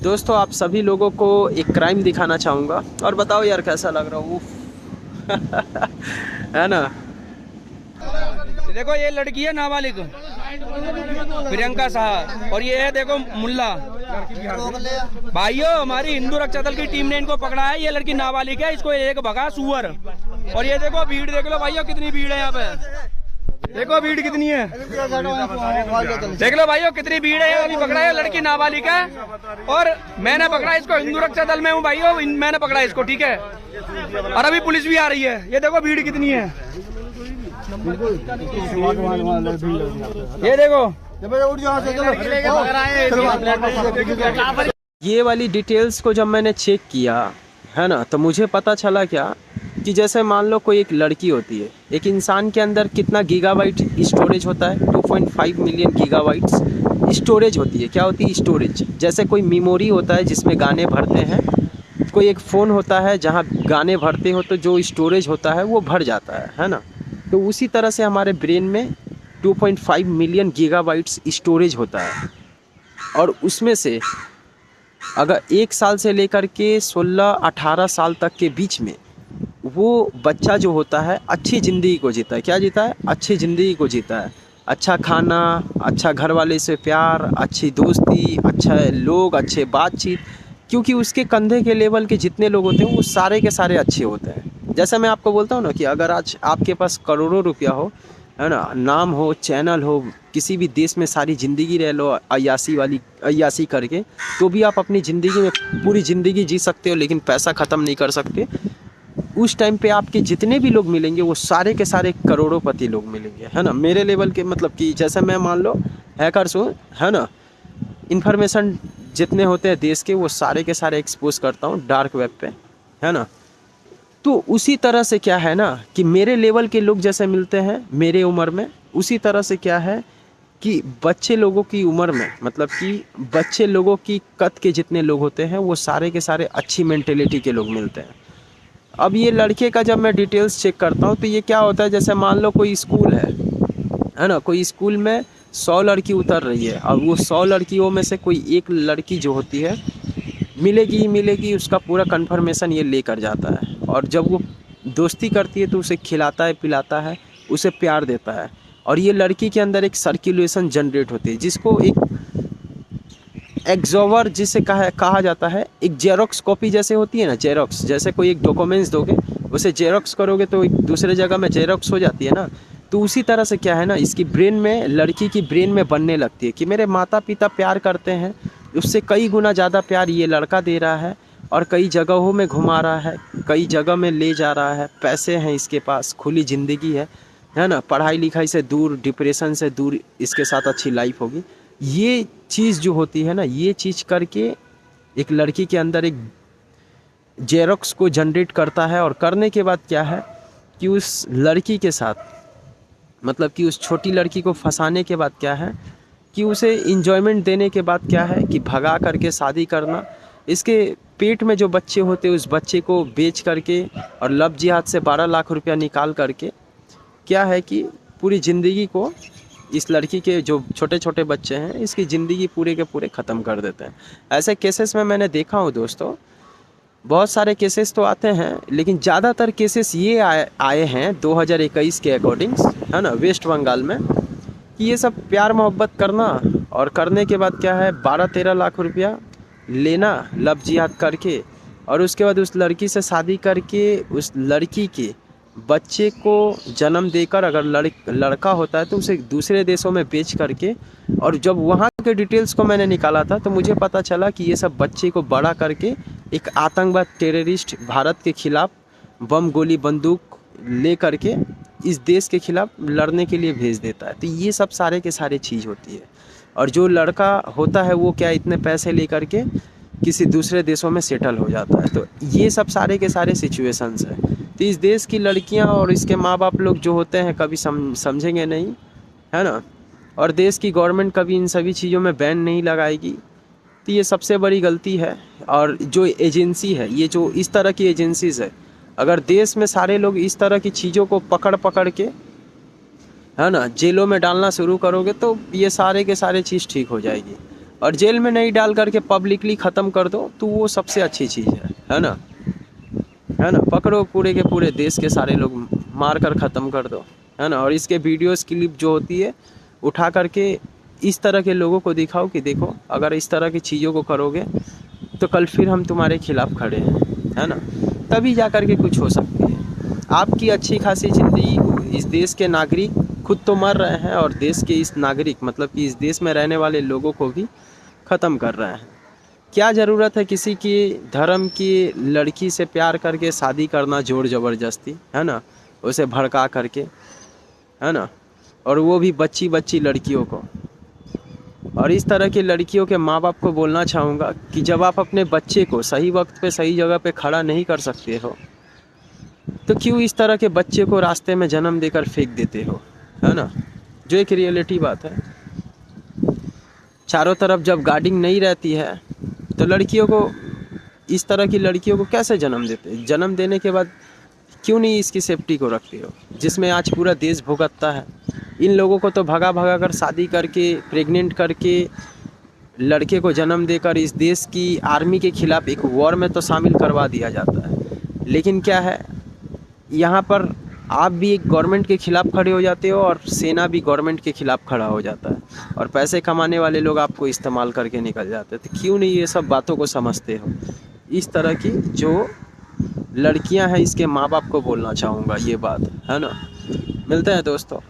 दोस्तों आप सभी लोगों को एक क्राइम दिखाना चाहूँगा और बताओ यार कैसा लग रहा हूँ। है ना। देखो ये लड़की है नाबालिग प्रियंका साहा और ये है देखो मुल्ला। भाइयों हमारी हिंदू रक्षा दल की टीम ने इनको पकड़ा है। ये लड़की नाबालिग है, इसको एक भगा सुअर। और ये देखो भीड़ देख लो भाइयों कितनी भीड़ है यहाँ पे। देखो भीड़ कितनी है, देख लो भाइयों कितनी भीड़ है। अभी पकड़ा है, लड़की नाबालिग है और मैंने पकड़ा इसको। हिंदू रक्षा दल में हूँ भाइयों, मैंने पकड़ा इसको, ठीक है। और अभी पुलिस भी आ रही है। ये देखो भीड़ कितनी है, ये देखो। ये वाली डिटेल्स को जब मैंने चेक किया है ना, तो मुझे पता चला क्या कि जैसे मान लो कोई एक लड़की होती है, एक इंसान के अंदर कितना गीगाबाइट स्टोरेज होता है, 2.5 मिलियन गीगाबाइट्स स्टोरेज होती है। क्या होती है स्टोरेज? जैसे कोई मेमोरी होता है जिसमें गाने भरते हैं, कोई एक फ़ोन होता है जहाँ गाने भरते हो तो जो स्टोरेज होता है वो भर जाता है ना। तो उसी तरह से हमारे ब्रेन में 2.5 मिलियन गीगाबाइट्स स्टोरेज होता है। और उसमें से अगर 1 साल से लेकर के 16-18 साल तक के बीच में वो बच्चा जो होता है अच्छी ज़िंदगी को जीता है। क्या जीता है? अच्छी ज़िंदगी को जीता है। अच्छा खाना, अच्छा घर वाले से प्यार, अच्छी दोस्ती, अच्छा लोग, अच्छे बातचीत। क्योंकि उसके कंधे के लेवल के जितने लोग होते हैं वो सारे के सारे अच्छे होते हैं। जैसा मैं आपको बोलता हूँ ना कि अगर आज आपके पास करोड़ों रुपया हो, है ना, नाम हो, चैनल हो, किसी भी देश में सारी ज़िंदगी रह लो अय्यासी करके, तो भी आप अपनी ज़िंदगी में पूरी ज़िंदगी जी सकते हो, लेकिन पैसा ख़त्म नहीं कर सकते। उस टाइम पे आपके जितने भी लोग मिलेंगे वो सारे के सारे करोड़ोंपति लोग मिलेंगे, है ना। मेरे लेवल के, मतलब कि जैसे मैं मान लो हैकर्स हूँ, है ना, इन्फॉर्मेशन जितने होते हैं देश के वो सारे के सारे एक्सपोज करता हूँ डार्क वेब पे, है ना। तो उसी तरह से क्या है ना कि मेरे लेवल के लोग जैसे मिलते हैं मेरे उम्र में, उसी तरह से क्या है कि बच्चे लोगों की उम्र में, मतलब कि बच्चे लोगों की कद के जितने लोग होते हैं वो सारे के सारे अच्छी मेंटेलिटी के लोग मिलते हैं। अब ये लड़के का जब मैं डिटेल्स चेक करता हूँ तो ये क्या होता है, जैसे मान लो कोई स्कूल है ना, कोई स्कूल में 100 लड़की उतर रही है और वो 100 लड़कियों में से कोई एक लड़की जो होती है मिलेगी ही मिलेगी, उसका पूरा कन्फर्मेशन ये लेकर जाता है। और जब वो दोस्ती करती है तो उसे खिलाता है, पिलाता है, उसे प्यार देता है। और ये लड़की के अंदर एक सर्कुलेशन जनरेट होती है जिसको एक एग्जॉवर जिसे कहा जाता है। एक जेरोक्स कॉपी जैसे होती है ना, जेरोक्स जैसे कोई एक डॉक्यूमेंट्स दोगे उसे जेरोक्स करोगे तो एक दूसरे जगह में जेरोक्स हो जाती है ना। तो उसी तरह से क्या है ना, इसकी ब्रेन में, लड़की की ब्रेन में बनने लगती है कि मेरे माता पिता प्यार करते हैं, उससे कई गुना ज़्यादा प्यार ये लड़का दे रहा है और कई जगहों में घुमा रहा है, कई जगह में ले जा रहा है, पैसे हैं इसके पास, खुली ज़िंदगी है ना, पढ़ाई लिखाई से दूर, डिप्रेशन से दूर, इसके साथ अच्छी लाइफ होगी। ये चीज़ जो होती है ना, ये चीज़ करके एक लड़की के अंदर एक जेरोक्स को जनरेट करता है। और करने के बाद क्या है कि उस लड़की के साथ, मतलब कि उस छोटी लड़की को फंसाने के बाद क्या है कि उसे इंजॉयमेंट देने के बाद क्या है कि भगा करके शादी करना, इसके पेट में जो बच्चे होते हैं उस बच्चे को बेच करके और लब जिहाद से 12 लाख रुपया निकाल करके क्या है कि पूरी ज़िंदगी को, इस लड़की के जो छोटे छोटे बच्चे हैं इसकी ज़िंदगी पूरे के पूरे ख़त्म कर देते हैं। ऐसे केसेस में मैंने देखा हूँ दोस्तों, बहुत सारे केसेस तो आते हैं, लेकिन ज़्यादातर केसेस ये आए हैं 2021 के अकॉर्डिंग, है ना, वेस्ट बंगाल में, कि ये सब प्यार मोहब्बत करना और करने के बाद क्या है 12-13 लाख रुपया लेना लब जिहाद करके, और उसके बाद उस लड़की से शादी करके उस लड़की के बच्चे को जन्म देकर, अगर लड़का होता है तो उसे दूसरे देशों में बेच करके। और जब वहाँ के डिटेल्स को मैंने निकाला था तो मुझे पता चला कि ये सब बच्चे को बड़ा करके एक आतंकवाद, टेररिस्ट, भारत के खिलाफ बम, गोली, बंदूक ले करके इस देश के खिलाफ लड़ने के लिए भेज देता है। तो ये सब सारे के सारे चीज़ होती है। और जो लड़का होता है वो क्या, इतने पैसे ले करके किसी दूसरे देशों में सेटल हो जाता है। तो ये सब सारे के सारे सिचुएशंस हैं। तो इस देश की लड़कियां और इसके माँ बाप लोग जो होते हैं कभी समझेंगे नहीं, है ना। और देश की गवर्नमेंट कभी इन सभी चीज़ों में बैन नहीं लगाएगी। तो ये सबसे बड़ी गलती है। और जो एजेंसी है, ये जो इस तरह की एजेंसीज़ है, अगर देश में सारे लोग इस तरह की चीज़ों को पकड़ के, है ना, जेलों में डालना शुरू करोगे तो ये सारे के सारे चीज़ ठीक हो जाएगी। और जेल में नहीं डाल करके पब्लिकली ख़त्म कर दो तो वो सबसे अच्छी चीज़ है ना, है ना। पकड़ो पूरे के पूरे देश के सारे लोग मार कर ख़त्म कर दो, है ना। और इसके वीडियोस क्लिप जो होती है उठा करके इस तरह के लोगों को दिखाओ कि देखो अगर इस तरह की चीज़ों को करोगे तो कल फिर हम तुम्हारे खिलाफ़ खड़े हैं, है ना। तभी जा कर के कुछ हो सकती है। आपकी अच्छी खासी ज़िंदगी को इस देश के नागरिक खुद तो मर रहे हैं और देश के इस नागरिक मतलब कि इस देश में रहने वाले लोगों को भी ख़त्म कर रहे हैं। क्या ज़रूरत है किसी की धर्म की लड़की से प्यार करके शादी करना ज़ोर ज़बरदस्ती, है ना, उसे भड़का करके, है ना, और वो भी बच्ची बच्ची लड़कियों को। और इस तरह की लड़कियों के माँ बाप को बोलना चाहूँगा कि जब आप अपने बच्चे को सही वक्त पे सही जगह पे खड़ा नहीं कर सकते हो तो क्यों इस तरह के बच्चे को रास्ते में जन्म देकर फेंक देते हो, है ना, जो एक रियलिटी बात है। चारों तरफ जब गार्डिंग नहीं रहती है तो लड़कियों को, इस तरह की लड़कियों को कैसे जन्म देते, जन्म देने के बाद क्यों नहीं इसकी सेफ्टी को रखते हो, जिसमें आज पूरा देश भुगतता है। इन लोगों को तो भगा भगा कर शादी करके प्रेग्नेंट करके लड़के को जन्म देकर इस देश की आर्मी के खिलाफ एक वॉर में तो शामिल करवा दिया जाता है। लेकिन क्या है, यहाँ पर आप भी एक गवर्नमेंट के खिलाफ खड़े हो जाते हो और सेना भी गवर्नमेंट के खिलाफ खड़ा हो जाता है और पैसे कमाने वाले लोग आपको इस्तेमाल करके निकल जाते हैं। तो क्यों नहीं ये सब बातों को समझते हो। इस तरह की जो लड़कियां हैं इसके माँ बाप को बोलना चाहूँगा ये बात, है ना। मिलते हैं दोस्तों।